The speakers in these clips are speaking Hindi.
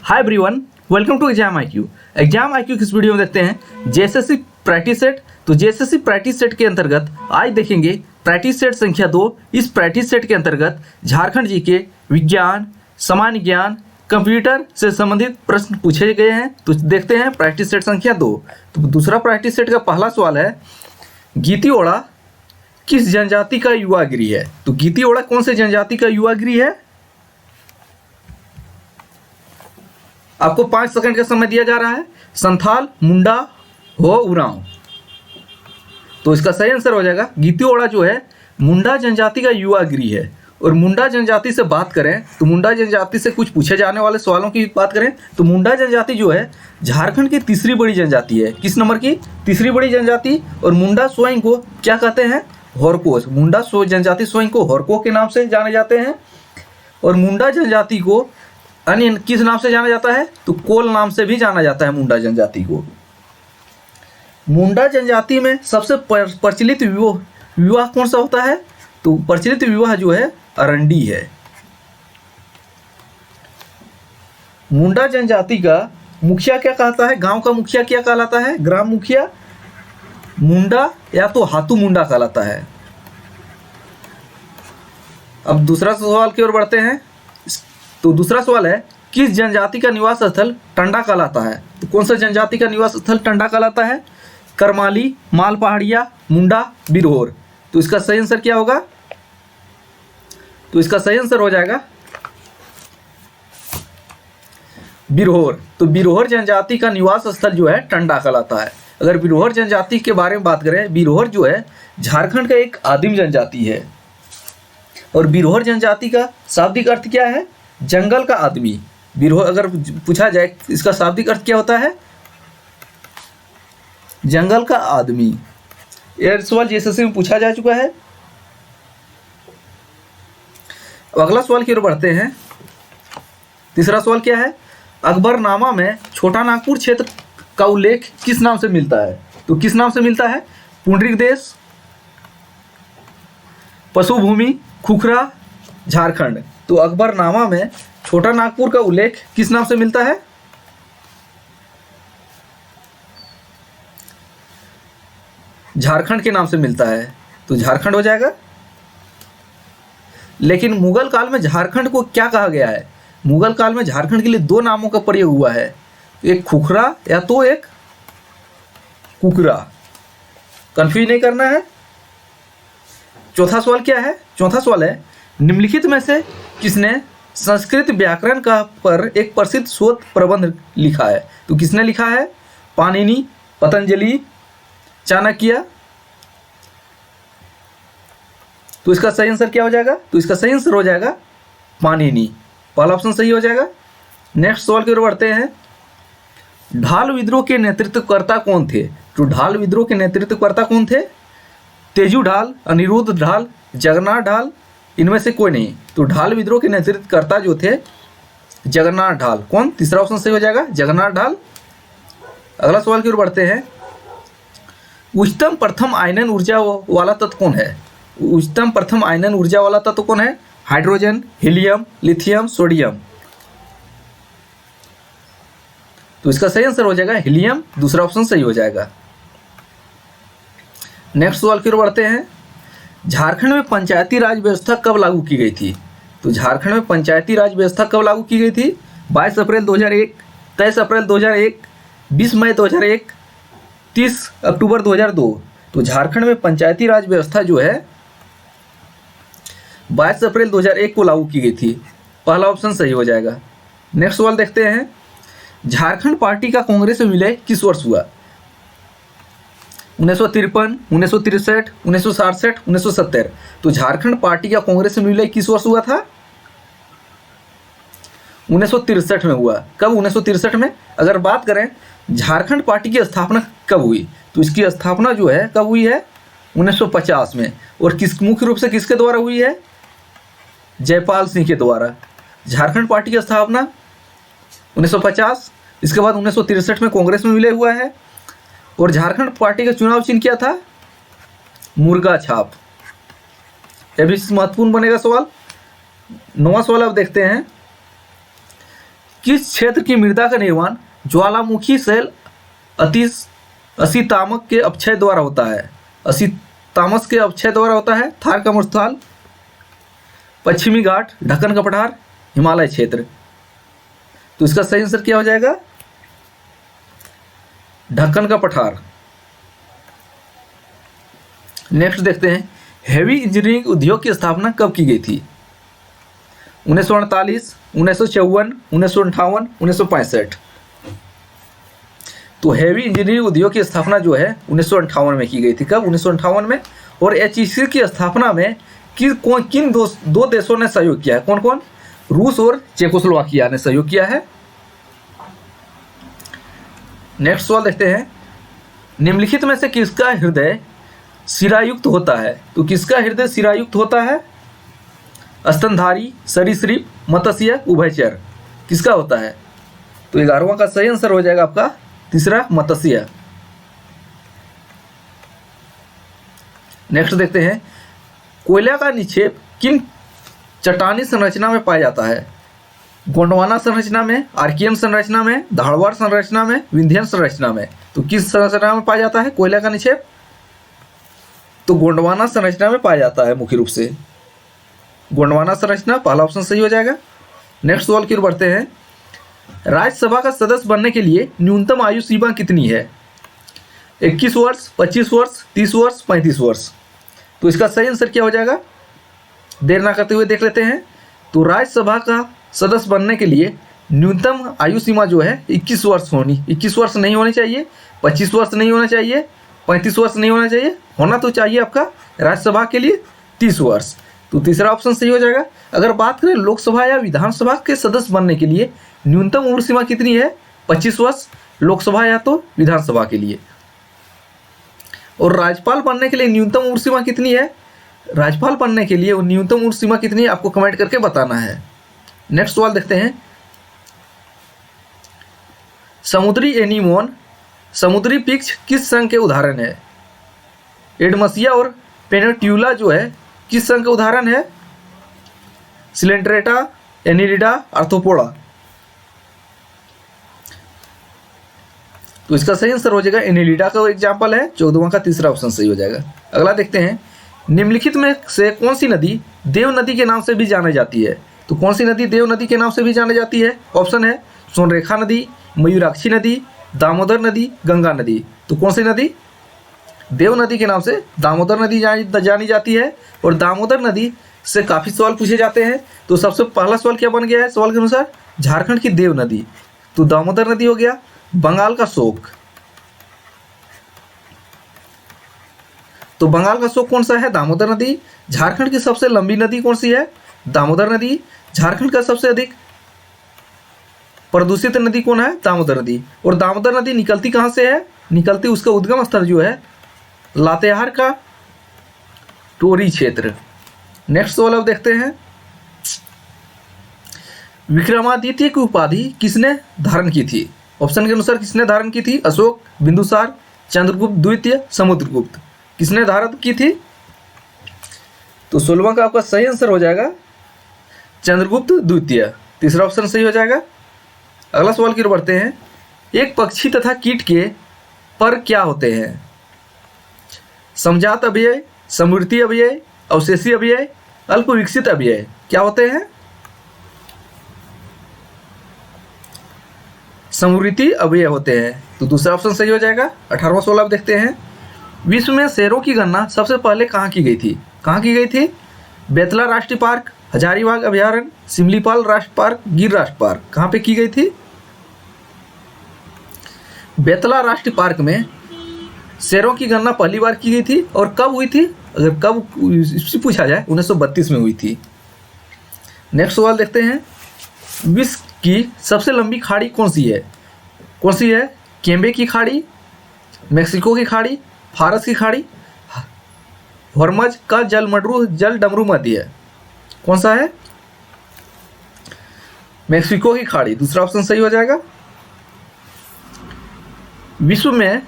Hi everyone, welcome to exam IQ। Exam IQ की इस वीडियो में देखते हैं जेएसएससी प्रैक्टिस सेट। तो जेएसएससी प्रैक्टिस सेट के अंतर्गत आज देखेंगे प्रैक्टिस सेट संख्या 2। इस प्रैक्टिस सेट के अंतर्गत झारखंड जी के विज्ञान, सामान्य ज्ञान, कंप्यूटर से संबंधित प्रश्न पूछे गए हैं। तो देखते हैं प्रैक्टिस सेट संख्या 2। तो दूसरा प्रैक्टिस सेट का पहला सवाल है, गीती ओड़ा किस जनजाति का युवा गिरी है। तो गीती ओड़ा कौन से जनजाति का युवा गिरी है? आपको 5 सेकंड का समय दिया जा रहा है। संथाल, मुंडा, हो, उरांव। तो इसका सही आंसर हो जाएगा गीती ओड़ा जो है मुंडा जनजाति का युवा गिरी है। और मुंडा जनजाति से बात करें तो मुंडा जनजाति से कुछ पूछे जाने वाले सवालों की बात करें तो मुंडा जनजाति जो है झारखंड की तीसरी बड़ी जनजाति है। किस नंबर की? तीसरी बड़ी जनजाति। और मुंडा स्वयं को क्या कहते हैं? होरको। मुंडा जनजाति स्वयं को होरको के नाम से जाने जाते हैं। और मुंडा जनजाति को अन्य किस नाम से जाना जाता है? तो कोल नाम से भी जाना जाता है मुंडा जनजाति को। मुंडा जनजाति में सबसे प्रचलित विवाह कौन सा होता है? तो प्रचलित विवाह जो है अरंडी है। मुंडा जनजाति का मुखिया क्या कहता है? गांव का मुखिया क्या कहलाता है? ग्राम मुखिया मुंडा या तो हाथू मुंडा कहलाता है। अब दूसरा सवाल की ओर बढ़ते हैं। तो दूसरा सवाल है, किस जनजाति का निवास स्थल टंडा कहलाता है? तो कौन सा जनजाति का निवास स्थल टंडा कहलाता है? करमाली, माल पहाड़िया, मुंडा, बिरहोर। तो इसका सही आंसर क्या होगा? तो इसका सही आंसर हो जाएगा बिरहोर। तो बिरहोर जनजाति का निवास स्थल जो है टंडा कहलाता है। अगर बिरहोर जनजाति के बारे में बात करें, बिरहोर जो है झारखंड का एक आदिम जनजाति है। और बिरहोर जनजाति का शाब्दिक अर्थ क्या है? जंगल का आदमी। बिरहोर अगर पूछा जाए इसका शाब्दिक अर्थ क्या होता है? जंगल का आदमी। यह सवाल जेएसएससी में पूछा जा चुका है। अब अगला सवाल की ओर बढ़ते हैं। तीसरा सवाल क्या है? अकबरनामा में छोटा नागपुर क्षेत्र का उल्लेख किस नाम से मिलता है? तो किस नाम से मिलता है? पुंडरीक देश, पशुभूमि, खुखरा, झारखंड। तो अकबरनामा में छोटा नागपुर का उल्लेख किस नाम से मिलता है? झारखंड के नाम से मिलता है। तो झारखंड हो जाएगा। लेकिन मुगल काल में झारखंड को क्या कहा गया है? मुगल काल में झारखंड के लिए 2 नामों का प्रयोग हुआ है, एक खुखरा या तो एक कुकरा। कंफ्यूज नहीं करना है। चौथा सवाल क्या है? चौथा सवाल है, निम्नलिखित में से किसने संस्कृत व्याकरण का पर एक प्रसिद्ध शोध प्रबंध लिखा है? तो किसने लिखा है? पाणिनि, पतंजलि, चाणक्य। तो इसका सही आंसर क्या हो जाएगा? तो इसका सही आंसर हो जाएगा पाणिनि। पहला ऑप्शन सही हो जाएगा। नेक्स्ट सवाल की ओर बढ़ते हैं। ढाल विद्रोह के नेतृत्वकर्ता कौन थे? तो ढाल विद्रोह के नेतृत्वकर्ता कौन थे? तेजू ढाल, अनिरुद्ध ढाल, जगन्नाथ ढाल, इनमें से कोई नहीं। तो ढाल विद्रोह के नेतृत्वकर्ता जो थे जगन्नाथ ढाल। कौन? तीसरा ऑप्शन सही हो जाएगा जगन्नाथ ढाल। अगला सवाल की ओर बढ़ते हैं। उच्चतम प्रथम आयनन ऊर्जा वाला तत्व कौन है? उच्चतम प्रथम आयनन ऊर्जा वाला तत्व कौन है? Hydrogen, helium, lithium, sodium. तो इसका सही आंसर हो जाएगा हीलियम। दूसरा ऑप्शन सही हो जाएगा। नेक्स्ट सवाल की ओर बढ़ते हैं। झारखंड में पंचायती राज व्यवस्था कब लागू की गई थी? तो झारखंड में पंचायती राज व्यवस्था कब लागू की गई थी? 22 अप्रैल 2001, 23 अप्रैल 2001, 20 मई 2001, 30 अक्टूबर 2002। तो झारखंड में पंचायती राज व्यवस्था जो है 22 अप्रैल 2001 को लागू की गई थी। पहला ऑप्शन सही हो जाएगा। नेक्स्ट सवाल देखते हैं। झारखंड पार्टी का कांग्रेस में विलय किस वर्ष हुआ? 1953, 1963, 1967, 1970। तो झारखंड पार्टी का कांग्रेस में विलय किस वर्ष हुआ था? 1963 में हुआ। कब? 1963 में। अगर बात करें झारखंड पार्टी की स्थापना कब हुई, तो इसकी स्थापना जो है कब हुई है? 1950 में। और किस मुख्य रूप से किसके द्वारा हुई है? जयपाल सिंह के द्वारा। झारखंड पार्टी की स्थापना 1950। इसके बाद 1963 में कांग्रेस में विलय हुआ है। और झारखंड पार्टी का चुनाव चिन्ह क्या था? मुर्गा छाप। यह भी महत्वपूर्ण बनेगा सवाल। 9वां सवाल अब देखते हैं। किस क्षेत्र की मृदा का निर्माण ज्वालामुखी शैल असितामक के अपक्षय द्वारा होता है? असितामस के अपक्षय द्वारा होता है। थार का मरुस्थल, पश्चिमी घाट, ढक्कन का पठार, हिमालय क्षेत्र। तो इसका सही आंसर क्या हो जाएगा? ढक्कन का पठार। नेक्स्ट देखते हैं, हेवी इंजीनियरिंग उद्योग की स्थापना कब की गई थी? 1948, 1954, 1958, 1965। तो हैवी इंजीनियरिंग उद्योग की स्थापना जो है 1958 में की गई थी। कब? 1958 में। और एचईसी की स्थापना में किन दो देशों ने सहयोग किया है? कौन कौन? रूस और चेकोस्लोवाकिया ने सहयोग किया है। नेक्स्ट सवाल देखते हैं, निम्नलिखित में से किसका हृदय सिरायुक्त होता है? तो किसका हृदय सिरायुक्त होता है? स्तनधारी, सरीसृप, मत्स्य, उभयचर। किसका होता है? तो 11वां का सही आंसर हो जाएगा आपका तीसरा, मत्स्य। नेक्स्ट देखते हैं, कोयला का निक्षेप किन चट्टानी संरचना में पाया जाता है? गोंडवाना संरचना में, आर्कियन संरचना में, धारवाड़ संरचना में, विंध्यन संरचना में। तो किस संरचना में पाया जाता है कोयला का निक्षेप? तो गोंडवाना संरचना में पाया जाता है मुख्य रूप से। गोंडवाना संरचना, पहला ऑप्शन सही हो जाएगा। नेक्स्ट सवाल की ओर बढ़ते हैं, राज्यसभा का सदस्य बनने के लिए न्यूनतम आयु सीमा कितनी है? 21 वर्ष, 25 वर्ष, 30 वर्ष, 35 वर्ष। तो इसका सही आंसर क्या हो जाएगा? देर ना करते हुए देख लेते हैं। तो राज्यसभा का सदस्य बनने के लिए न्यूनतम आयु सीमा जो है 21 वर्ष होनी, 21 वर्ष नहीं होनी चाहिए, 25 वर्ष नहीं होना चाहिए, 35 वर्ष नहीं होना चाहिए, होना तो चाहिए आपका राज्यसभा के लिए 30 वर्ष। तो तीसरा ऑप्शन सही हो जाएगा। अगर बात करें लोकसभा या विधानसभा के सदस्य बनने के लिए न्यूनतम उम्र सीमा कितनी है? 25 वर्ष लोकसभा या तो विधानसभा के लिए। और राज्यपाल बनने के लिए न्यूनतम उम्र सीमा कितनी है? राज्यपाल बनने के लिए न्यूनतम उम्र सीमा कितनी है आपको कमेंट करके बताना है। नेक्स्ट सवाल देखते हैं, समुद्री एनीमोन, समुद्री पिक्ष किस संघ के उदाहरण है? एडमसिया और पेनिट्यूला जो है किस संघ का उदाहरण है? Coelenterata, Annelida, arthropoda. तो इसका सही आंसर हो जाएगा एनिलिडा का एग्जाम्पल है। 14वां का तीसरा ऑप्शन सही हो जाएगा। अगला देखते हैं, निम्नलिखित में से कौन सी नदी देव नदी के नाम से भी जानी जाती है? तो कौन सी नदी देव नदी के नाम से भी जानी जाती है? ऑप्शन है सोनरेखा नदी, मयूराक्षी नदी, दामोदर नदी, गंगा नदी। तो कौन सी नदी देव नदी के नाम से दामोदर नदी जानी जाती है? और दामोदर नदी से काफ़ी सवाल पूछे जाते हैं। तो सबसे पहला सवाल क्या बन गया है सवाल के अनुसार? झारखंड की देव नदी। तो दामोदर नदी हो गया। बंगाल का शोक, तो बंगाल का शोक कौन सा है? दामोदर नदी। झारखंड की सबसे लंबी नदी कौन सी है? दामोदर नदी। झारखंड का सबसे अधिक प्रदूषित नदी कौन है? दामोदर नदी। और दामोदर नदी निकलती कहाँ से है? निकलती उसका उद्गम स्थल जो है लातेहार का टोरी क्षेत्र। नेक्स्ट सवाल अब देखते हैं, विक्रमादित्य की उपाधि किसने धारण की थी? ऑप्शन के अनुसार किसने धारण की थी? अशोक, बिंदुसार, चंद्रगुप्त द्वितीय, समुद्रगुप्त। किसने धारण की थी? तो 16वां का आपका सही आंसर हो जाएगा चंद्रगुप्त द्वितीय। तीसरा ऑप्शन सही हो जाएगा। अगला सवाल की ओर बढ़ते हैं, एक पक्षी तथा कीट के पर क्या होते हैं? समजात अव्यय, समृद्धि अव्यय, अवशेषी अव्यय, अल्प विकसित अव्यय। क्या होते हैं? समृद्धि अव्यय होते हैं। तो दूसरा ऑप्शन सही हो जाएगा। 18वां सवाल आप देखते हैं, विश्व में शेरों की गणना सबसे पहले कहाँ की गई थी? कहाँ की गई थी? बेतला राष्ट्रीय पार्क, हजारीबाग अभयारण्य, सिमलीपाल राष्ट्रीय पार्क, गिर राष्ट्रीय पार्क। कहाँ पे की गई थी? बेतला राष्ट्रीय पार्क में शेरों की गणना पहली बार की गई थी। और कब हुई थी? अगर कब इससे पूछा जाए 1932 में हुई थी। नेक्स्ट सवाल देखते हैं, विश्व की सबसे लंबी खाड़ी कौन सी है? कौन सी है? केम्बे की खाड़ी, मेक्सिको की खाड़ी, फारस की खाड़ी, हॉर्मज का जल डमरू मध्य है। कौन सा है? मेक्सिको की खाड़ी। दूसरा ऑप्शन सही हो जाएगा। विश्व में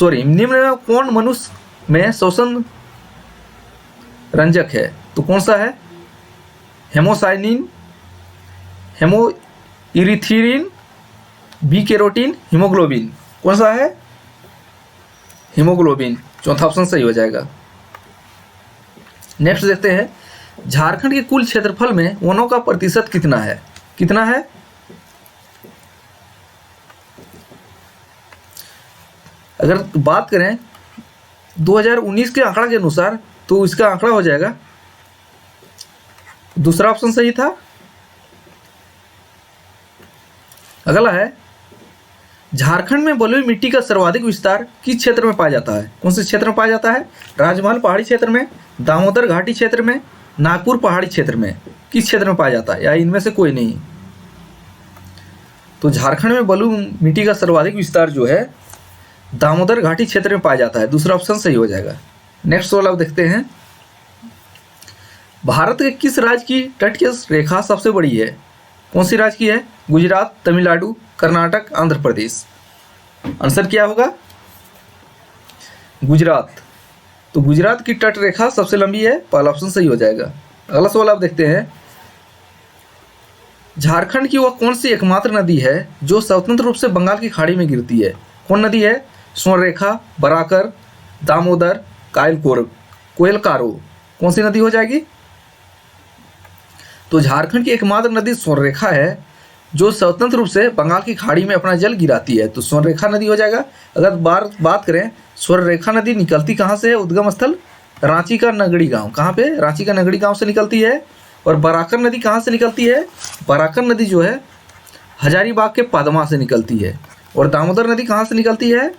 निम्न में कौन मनुष्य में श्वसन रंजक है? तो कौन सा है? Haemocyanin, erythrin, B carotene, haemoglobin. कौन सा है? हीमोग्लोबिन। चौथा ऑप्शन सही हो जाएगा। नेक्स्ट देखते हैं, झारखंड के कुल क्षेत्रफल में वनों का प्रतिशत कितना है? कितना है? अगर बात करें 2019 के आंकड़ा के अनुसार तो इसका आंकड़ा हो जाएगा, दूसरा ऑप्शन सही था। अगला है, झारखंड में बलुई मिट्टी का सर्वाधिक विस्तार किस क्षेत्र में पाया जाता है? कौन से क्षेत्र में पाया जाता है? राजमहल पहाड़ी क्षेत्र में, दामोदर घाटी क्षेत्र में, नागपुर पहाड़ी क्षेत्र में। किस क्षेत्र में पाया जाता है या इनमें से कोई नहीं? तो झारखंड में बलुई मिट्टी का सर्वाधिक विस्तार जो है दामोदर घाटी क्षेत्र में पाया जाता है। दूसरा ऑप्शन सही हो जाएगा। नेक्स्ट सवाल अब देखते हैं, भारत के किस राज्य की तटीय रेखा सबसे बड़ी है? कौन सी राज्य की है? गुजरात, तमिलनाडु, कर्नाटक, आंध्र प्रदेश। आंसर क्या होगा? गुजरात। तो गुजरात की तट रेखा सबसे लंबी है, पहला ऑप्शन सही हो जाएगा। अगला सवाल आप देखते हैं, झारखंड की वह कौन सी एकमात्र नदी है जो स्वतंत्र रूप से बंगाल की खाड़ी में गिरती है? कौन नदी है? स्वर्णरेखा, बराकर, दामोदर, कोयलकारो। कौन सी नदी हो जाएगी? तो झारखंड की एकमात्र नदी स्वर्णरेखा है जो स्वतंत्र रूप से बंगाल की खाड़ी में अपना जल गिराती है, तो स्वर्णरेखा नदी हो जाएगा। अगर बात करें स्वर्णरेखा नदी निकलती कहाँ से है? उद्गम स्थल रांची का नगड़ी गांव। कहाँ पे? रांची का नगड़ी गांव से निकलती है। और बराकर नदी कहाँ से निकलती है? बराकर नदी जो है हजारीबाग के पदमा से निकलती है। और दामोदर नदी कहाँ से निकलती है?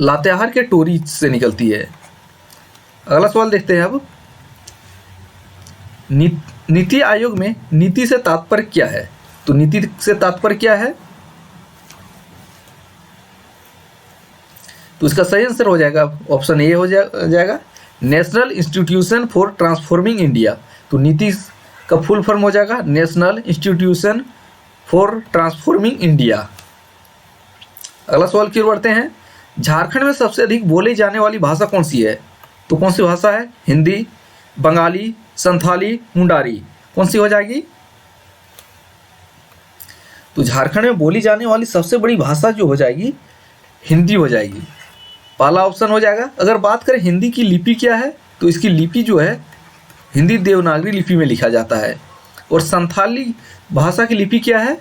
लातेहार के टोरी से निकलती है। अगला सवाल देखते हैं अब, नीति आयोग में नीति से तात्पर्य क्या है? तो नीति से तात्पर्य क्या है? तो इसका सही आंसर हो जाएगा ऑप्शन ए हो जाएगा, national institution for transforming India. तो नीति का फुल फॉर्म हो जाएगा national institution for transforming India. अगला सवाल की ओर बढ़ते हैं, झारखंड में सबसे अधिक बोली जाने वाली भाषा कौन सी है? तो कौन सी भाषा है? हिंदी, बंगाली, संथाली, मुंडारी। कौन सी हो जाएगी? तो झारखंड में बोली जाने वाली सबसे बड़ी भाषा जो हो जाएगी हिंदी हो जाएगी, पहला ऑप्शन हो जाएगा। अगर बात करें हिंदी की लिपि क्या है, तो इसकी लिपि जो है हिंदी देवनागरी लिपि में लिखा जाता है। और संथाली भाषा की लिपि क्या है?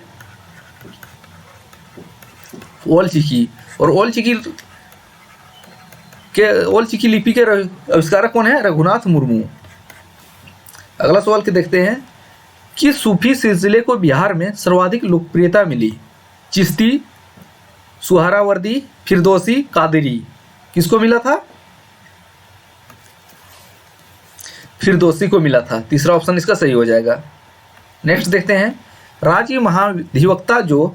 ओल चिकी। और ओल चिकी लिपि के आविष्कारक कौन है? रघुनाथ मुर्मू। अगला सवाल के देखते हैं, किस सूफी सिलसिले को बिहार में सर्वाधिक लोकप्रियता मिली? चिश्ती, सुहरावर्दी, फिरदौसी, कादरी। किसको मिला था? फिरदौसी को मिला था। तीसरा ऑप्शन इसका सही हो जाएगा। नेक्स्ट देखते हैं, राज्य महाधिवक्ता जो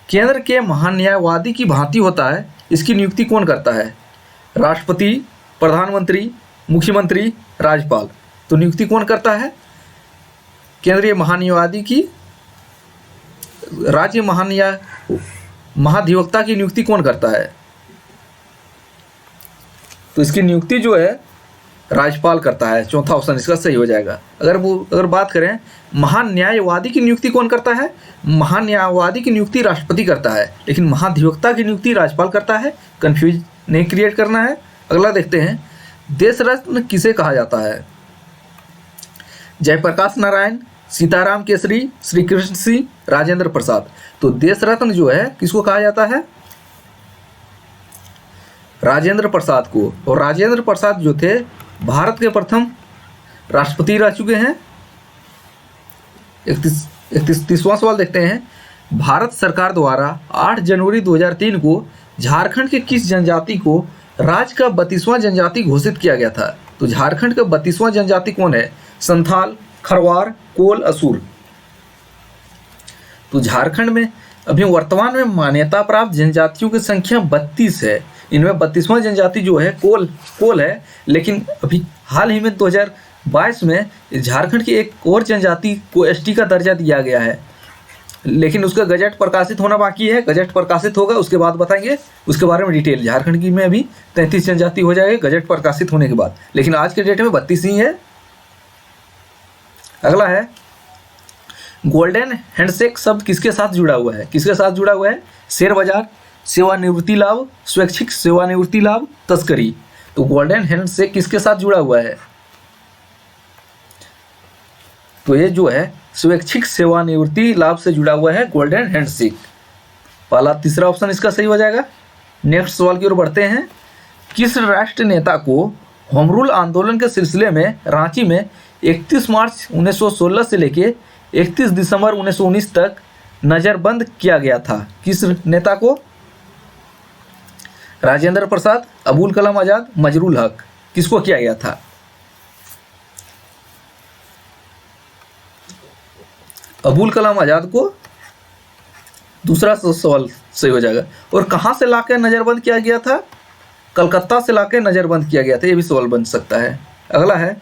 केंद्र के महान्यायवादी की भांति होता है, इसकी नियुक्ति कौन करता है? राष्ट्रपति, प्रधानमंत्री, मुख्यमंत्री, राज्यपाल। तो नियुक्ति कौन करता है केंद्रीय महान्यायवादी की? राज्य महाधिवक्ता की नियुक्ति कौन करता है? तो इसकी नियुक्ति जो है राज्यपाल करता है। चौथा ऑप्शन इसका सही हो जाएगा। अगर बात करें महान्यायवादी की नियुक्ति कौन करता है? महान्यायवादी की नियुक्ति राष्ट्रपति करता है, लेकिन महाधिवक्ता की नियुक्ति राज्यपाल करता है। कंफ्यूज नहीं क्रिएट करना है। अगला देखते हैं, देश रत्न किसे कहा जाता है? जयप्रकाश नारायण, सीताराम केसरी, श्री कृष्ण सिंह, राजेंद्र प्रसाद। तो देश रत्न जो है किसको कहा जाता है? राजेंद्र प्रसाद को। और राजेंद्र प्रसाद जो थे भारत के प्रथम राष्ट्रपति रह चुके हैं। 31वां सवाल देखते हैं, भारत सरकार द्वारा 8 जनवरी 2003 को झारखंड के किस जनजाति को राज्य का 32वां जनजाति घोषित किया गया था? तो झारखंड का 32वां जनजाति कौन है? संथाल, खरवार, कोल, असुर। तो झारखंड में अभी वर्तमान में मान्यता प्राप्त जनजातियों की संख्या 32 है। इनमें 32वां जनजाति जो है कोल है, लेकिन अभी हाल ही में 2022 में झारखंड की एक और जनजाति को एसटी का दर्जा दिया गया है, लेकिन उसका गजट प्रकाशित होना बाकी है। गजट प्रकाशित होगा उसके बाद बताएंगे उसके बारे में डिटेल। झारखंड की में अभी 33 जनजाति हो जाएगी गजट प्रकाशित होने के बाद, लेकिन आज के डेट में 32 ही है। अगला है, गोल्डन हैंडशेक शब्द किसके साथ जुड़ा हुआ है? किसके साथ जुड़ा हुआ है? शेयर बाजार, सेवानिवृत्ति लाभ, स्वैच्छिक सेवानिवृत्ति लाभ, तस्करी। तो गोल्डन हैंडशेक किसके साथ जुड़ा हुआ है? तो ये जो है स्वैच्छिक सेवानिवृत्ति लाभ से जुड़ा हुआ है गोल्डन हैंडशेक। पहला तीसरा ऑप्शन इसका सही हो जाएगा। नेक्स्ट सवाल की ओर बढ़ते हैं। किस राष्ट्र नेता को होम रूल आंदोलन के सिलसिले में रांची में 31 मार्च 1916 से लेके 31 दिसंबर 1919 तक नज़रबंद किया गया था? किस नेता को? राजेंद्र प्रसाद, अबुल कलाम आज़ाद, मजरूल हक। किसको किया गया था? अबुल कलाम आज़ाद को। दूसरा सवाल सही हो जाएगा। और कहाँ से लाकर नज़रबंद किया गया था? कलकत्ता से लाकर नज़रबंद किया गया था। ये भी सवाल बन सकता है। अगला है,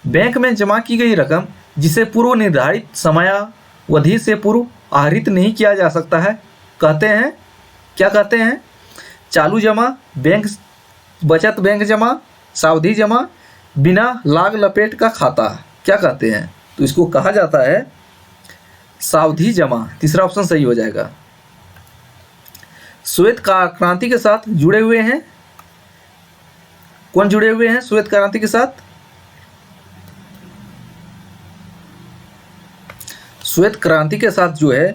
बैंक में जमा की गई रकम जिसे पूर्व निर्धारित समयावधि से पूर्व आहरित नहीं किया जा सकता है कहते हैं, क्या कहते हैं? चालू जमा, बैंक बचत बैंक जमा, सावधि जमा, बिना लाग लपेट का खाता। क्या कहते हैं? तो इसको कहा जाता है सावधि जमा। तीसरा ऑप्शन सही हो जाएगा। श्वेत क्रांति के साथ जुड़े हुए हैं। कौन जुड़े हुए हैं श्वेत क्रांति के साथ? श्वेत क्रांति के साथ जो है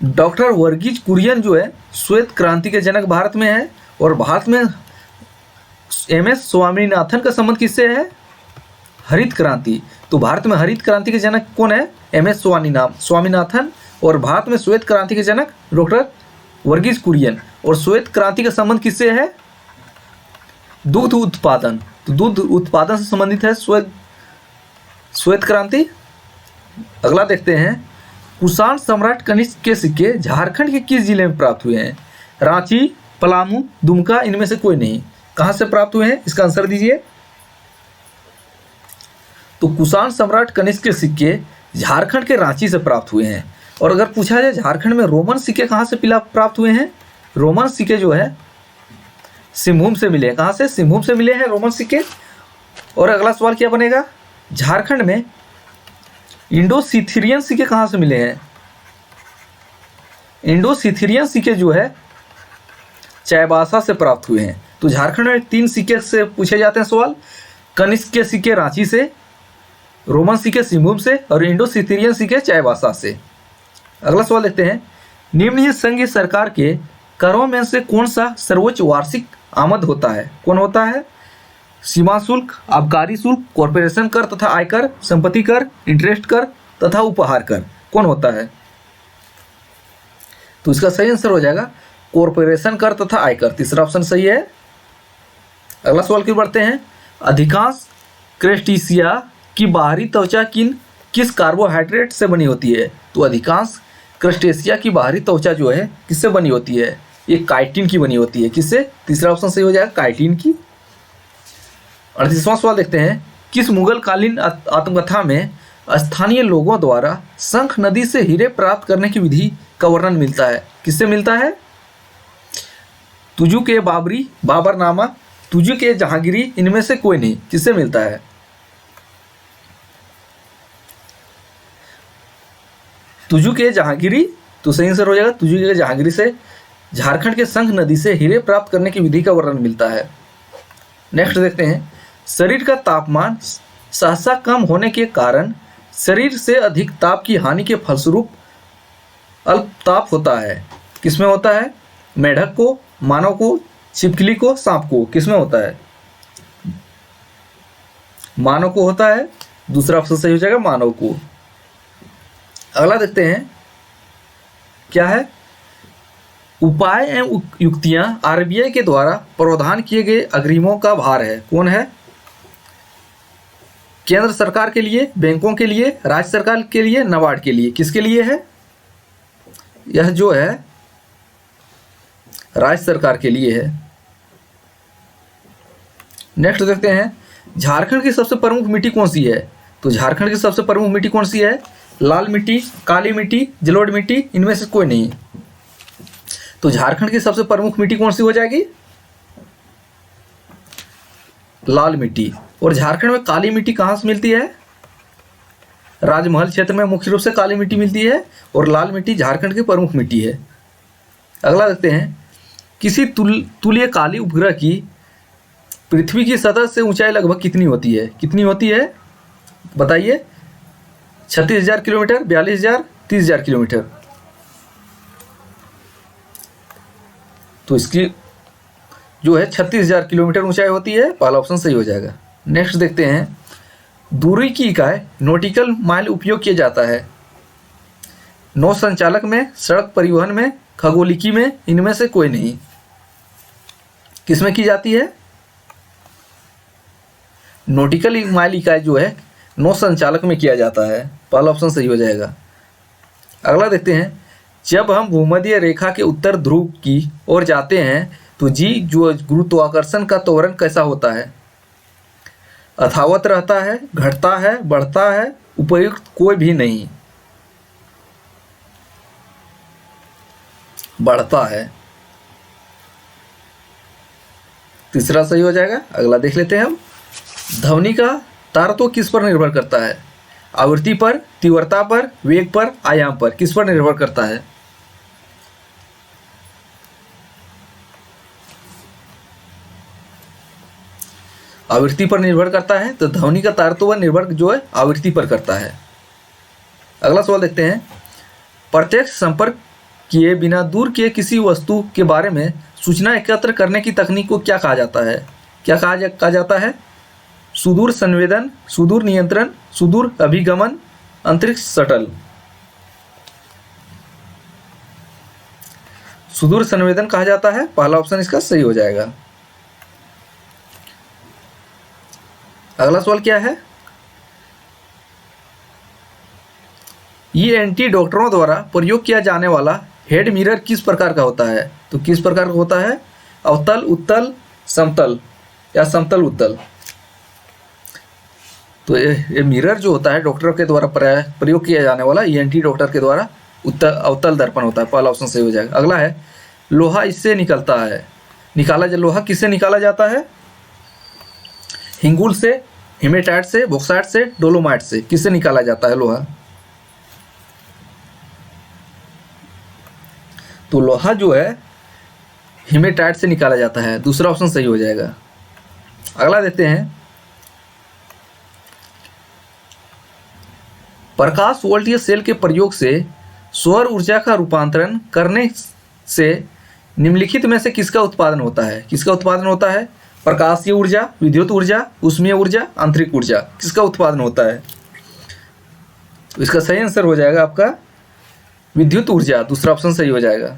डॉक्टर वर्गीज कुरियन जो है श्वेत क्रांति के जनक भारत में है। और भारत में एमएस स्वामीनाथन का संबंध किससे है? हरित क्रांति। तो भारत में हरित क्रांति के जनक कौन है? एमएस स्वामीनाथन। और भारत में श्वेत क्रांति के जनक डॉक्टर वर्गीज कुरियन। और श्वेत क्रांति का संबंध किससे है? दूध उत्पादन। तो दूध उत्पादन से संबंधित है श्वेत क्रांति। अगला देखते हैं। कुषाण सम्राट कनिष्क के सिक्के झारखंड के किस जिले में प्राप्त हुए हैं? रांची, पलामू, दुमका, इनमें से कोई नहीं। कहाँ से प्राप्त हुए हैं? इसका आंसर दीजिए। तो कुषाण सम्राट कनिष्क के सिक्के झारखंड के रांची से प्राप्त हुए हैं। और अगर पूछा जाए झारखंड में रोमन सिक्के कहाँ से प्राप्त हुए हैं? रोमन सिक्के जो है सिंहभूम से मिले हैं। कहाँ से? सिंहभूम से मिले हैं रोमन सिक्के। और अगला सवाल क्या बनेगा? झारखंड में इंडो सिथिरियन सिक्के कहाँ से मिले हैं? इंडो सिथिरियन सिक्के जो है चाईबासा से प्राप्त हुए हैं। तो झारखंड में 3 सिक्के से पूछे जाते हैं सवाल। कनिष्क के सिक्के रांची से, रोमन सिक्के सिंहभूम से, और इंडो सिथिरियन सिक्के चाईबासा से। अगला सवाल देखते हैं। निम्नलिखित संघीय सरकार के करों में से कौन सा सर्वोच्च वार्षिक आमद होता है? कौन होता है? सीमा शुल्क, आबकारी शुल्क, कॉरपोरेशन कर तथा आयकर, संपत्ति कर, इंटरेस्ट कर तथा उपहार कर। कौन होता है? तो इसका सही आंसर हो जाएगा कॉरपोरेशन कर तथा आयकर। तीसरा ऑप्शन सही है। अगला सवाल की बढ़ते हैं। अधिकांश क्रेस्टिसिया की बाहरी त्वचा किस कार्बोहाइड्रेट से बनी होती है? तो अधिकांश क्रस्टेशिया की बाहरी त्वचा जो है किससे बनी होती है? ये काइटिन की बनी होती है। किससे? तीसरा ऑप्शन सही हो जाएगा काइटिन की। 38वां सवाल देखते हैं। किस मुगल कालीन आत्मकथा में स्थानीय लोगों द्वारा शंख नदी से हीरे प्राप्त करने की विधि का वर्णन मिलता है? किससे मिलता है? तुजु के बाबरी, बाबरनामा, तुजु के जहांगीरी, इनमें से कोई नहीं। किससे मिलता है? तुजु के जहांगीरी। तो सही आंसर हो जाएगा तुजु के जहांगीरी से झारखंड के शंख नदी से हीरे प्राप्त करने की विधि का वर्णन मिलता है। नेक्स्ट देखते हैं। शरीर का तापमान सहसा कम होने के कारण शरीर से अधिक ताप की हानि के फलस्वरूप अल्पताप होता है। किसमें होता है? मेढक को, मानव को, छिपकली को, सांप को। किसमें होता है? मानव को होता है। दूसरा ऑप्शन सही हो जाएगा मानव को। अगला देखते हैं क्या है। उपाय एवं युक्तियां आरबीआई के द्वारा प्रावधान किए गए अग्रिमों का भार है। कौन है? केंद्र सरकार के लिए, बैंकों के लिए, राज्य सरकार के लिए, नाबार्ड के लिए। किसके लिए है? यह जो है राज्य सरकार के लिए है। नेक्स्ट देखते हैं। झारखंड की सबसे प्रमुख मिट्टी कौन सी है? तो झारखंड की सबसे प्रमुख मिट्टी कौन सी है? लाल मिट्टी, काली मिट्टी, जलोढ़ मिट्टी, इनमें से कोई नहीं। तो झारखंड की सबसे प्रमुख मिट्टी कौन सी हो जाएगी? लाल मिट्टी। और झारखंड में काली मिट्टी कहाँ से मिलती है? राजमहल क्षेत्र में मुख्य रूप से काली मिट्टी मिलती है और लाल मिट्टी झारखंड की प्रमुख मिट्टी है। अगला देखते हैं, किसी तुल्य काली उपग्रह की पृथ्वी की सतह से ऊंचाई लगभग कितनी होती है? कितनी होती है बताइए? 36,000 किलोमीटर, 42,000, 30,000 किलोमीटर। तो इसकी जो है 36,000 किलोमीटर ऊंचाई होती है, पहला ऑप्शन सही हो जाएगा। नेक्स्ट देखते हैं, दूरी की इकाई नॉटिकल माइल उपयोग किया जाता है नौ संचालक में, सड़क परिवहन में, खगोलिकी में, इनमें से कोई नहीं। किसमें की जाती है? नॉटिकल माइल इकाई जो है नौ संचालक में किया जाता है, पहला ऑप्शन सही हो जाएगा। अगला देखते हैं, जब हम भूमध्य रेखा के उत्तर ध्रुव की ओर जाते हैं तो जी जो गुरुत्वाकर्षण का त्वरण कैसा होता है? यथावत रहता है, घटता है, बढ़ता है, उपयुक्त कोई भी नहीं, बढ़ता है, तीसरा सही हो जाएगा। अगला देख लेते हैं हम, ध्वनि का तारत्व किस पर निर्भर करता है? आवृत्ति पर, तीव्रता पर, वेग पर, आयाम पर, किस पर निर्भर करता है? आवृत्ति पर निर्भर करता है, तो ध्वनि का तारत्व निर्भर जो है आवृत्ति पर करता है। अगला सवाल देखते हैं, प्रत्यक्ष संपर्क किए बिना दूर के किसी वस्तु के बारे में सूचना एकत्र करने की तकनीक को क्या कहा जाता है? क्या कहा जाता है? सुदूर संवेदन, सुदूर नियंत्रण, सुदूर अभिगमन, अंतरिक्ष शटल। सुदूर संवेदन कहा जाता है, पहला ऑप्शन इसका सही हो जाएगा। अगला सवाल क्या है, ENT डॉक्टरों द्वारा प्रयोग किया जाने वाला हेड मिरर किस प्रकार का होता है? तो किस प्रकार का होता है? अवतल, उत्तल, समतल या समतल उत्तल। तो ये मिरर जो होता है डॉक्टरों के द्वारा प्रयोग किया जाने वाला ENT डॉक्टर के द्वारा अवतल दर्पण होता है, पहला ऑप्शन सही हो जाएगा। अगला है, लोहा इससे निकलता है, लोहा किससे निकाला जाता है? हिंगुल से, हिमेटाइट से, बॉक्साइट से, डोलोमाइट से, किससे निकाला जाता है लोहा? तो लोहा जो है हिमेटाइट से निकाला जाता है, दूसरा ऑप्शन सही हो जाएगा। अगला देखते हैं, प्रकाश वोल्टीय सेल के प्रयोग से सौर ऊर्जा का रूपांतरण करने से निम्नलिखित में से किसका उत्पादन होता है? किसका उत्पादन होता है? प्रकाशीय ऊर्जा, विद्युत ऊर्जा, ऊष्मीय ऊर्जा, आंतरिक ऊर्जा, किसका उत्पादन होता है? तो इसका सही आंसर हो जाएगा आपका विद्युत ऊर्जा, दूसरा ऑप्शन सही हो जाएगा।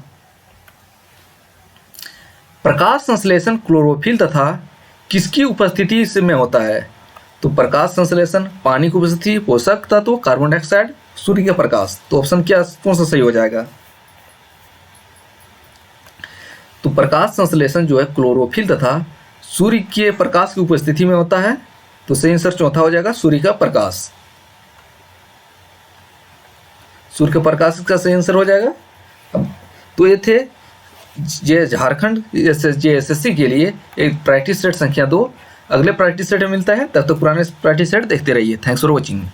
प्रकाश संश्लेषण क्लोरोफिल तथा किसकी उपस्थिति में होता है? तो प्रकाश संश्लेषण पानी की उपस्थिति, पोषक तत्व, कार्बन डाइऑक्साइड, सूर्य का प्रकाश। तो ऑप्शन क्या कौन सा सही हो जाएगा? तो प्रकाश संश्लेषण जो है क्लोरोफिल तथा सूर्य के प्रकाश की उपस्थिति में होता है, तो सही आंसर चौथा हो जाएगा सूर्य का प्रकाश। सूर्य का प्रकाश का सही आंसर हो जाएगा। अब तो ये थे झारखंड JSSC के लिए एक प्रैक्टिस सेट संख्या 2। अगले प्रैक्टिस सेट में मिलता है, तब तक पुराने प्रैक्टिस सेट देखते रहिए। Thanks for watching.